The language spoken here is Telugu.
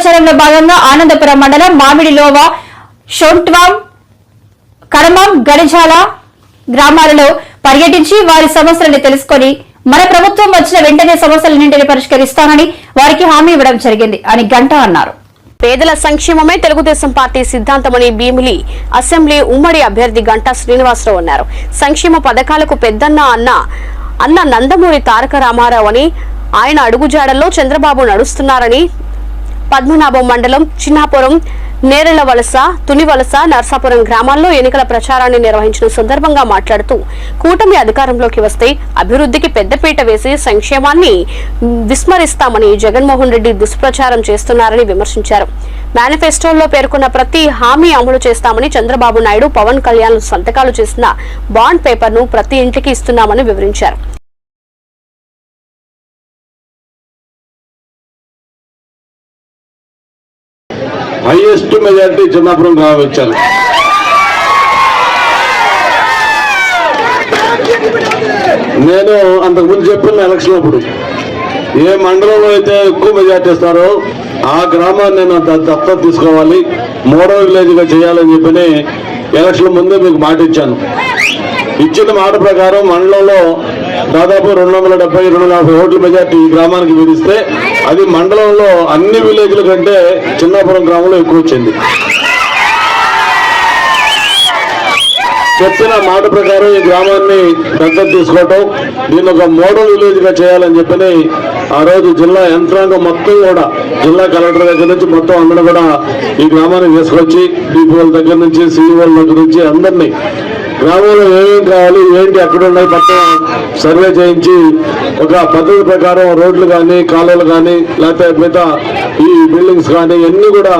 ప్రచారంలో భాగంగా ఆనందపురం మండలం మామిడిలోవ, షొంట్వాం, కడమం, గడిజాల గ్రామాలలో పర్యటించి వారి సమస్యలను తెలుసుకుని మన ప్రభుత్వం వచ్చిన వెంటనే సమస్యలన్నింటినీ పరిష్కరిస్తానని వారికి హామీ ఇవ్వడం జరిగింది అని గంటా అన్నారు. పేదల సంక్షేమమే తెలుగుదేశం పార్టీ సిద్ధాంతమని భీమిలి అసెంబ్లీ ఉమ్మడి అభ్యర్థి గంటా శ్రీనివాసరావు అన్నారు. సంక్షేమ పథకాలకు పెద్దన్న అన్న నందమూరి తారక రామారావు అని ఆయన అడుగుజాడల్లో చంద్రబాబు నడుస్తున్నారని పద్మనాభం మండలం చిన్నాపురం, నేరెళ్ల వలస, తునివలస, నర్సాపురం గ్రామాల్లో ఎన్నికల ప్రచారాన్ని నిర్వహించిన సందర్భంగా మాట్లాడుతూ కూటమి అధికారంలోకి వస్తే అభివృద్ధికి పెద్దపీట వేసి సంక్షేమాన్ని విస్మరిస్తామని జగన్మోహన్ రెడ్డి దుష్ప్రచారం చేస్తున్నారని విమర్శించారు. మేనిఫెస్టోలో పేర్కొన్న ప్రతి హామీ అమలు చేస్తామని చంద్రబాబు నాయుడు, పవన్ కళ్యాణ్ సంతకాలు చేసిన బాండ్ పేపర్ను ప్రతి ఇంటికి ఇస్తున్నామని వివరించారు. హైయెస్ట్ మెజారిటీ చిన్నాపురం గ్రామం ఇచ్చారు. నేను అంతకుముందు చెప్పిన ఎలక్షన్ అప్పుడు ఏ మండలంలో అయితే ఎక్కువ మెజారిటీ ఇస్తారో ఆ గ్రామాన్ని నేను దత్తత తీసుకోవాలి, మోడల్ విలేజ్ గా చేయాలని చెప్పి ఎలక్షన్ ముందే మీకు మాట ఇచ్చాను. ఇచ్చిన మాట ప్రకారం మండలంలో దాదాపు 270-240 ఓట్ల మెజార్టీ ఈ గ్రామానికి విధిస్తే అది మండలంలో అన్ని విలేజ్ల కంటే చిన్నాపురం గ్రామంలో ఎక్కువ వచ్చింది. చెప్పిన మాట ప్రకారం ఈ గ్రామాన్ని దత్తత తీసుకోవటం, దీన్ని ఒక మోడల్ విలేజ్ గా చేయాలని చెప్పని ఆ రోజు జిల్లా యంత్రాంగం మొత్తం కూడా, జిల్లా కలెక్టర్ దగ్గర నుంచి మొత్తం అందరూ కూడా ఈ గ్రామాన్ని తీసుకొచ్చి డిపోల దగ్గర నుంచి, సీఈఓల దగ్గర నుంచి అందరినీ గ్రామంలో ఏమేమి కావాలి, ఏంటి ఎక్కడ ఉన్నాయి మొత్తం సర్వే చేయించి ఒక పద్ధతి ప్రకారం రోడ్లు కానీ, కాలువలు కానీ, లేకపోతే మిగతా ఈ బిల్డింగ్స్ కానీ అన్ని కూడా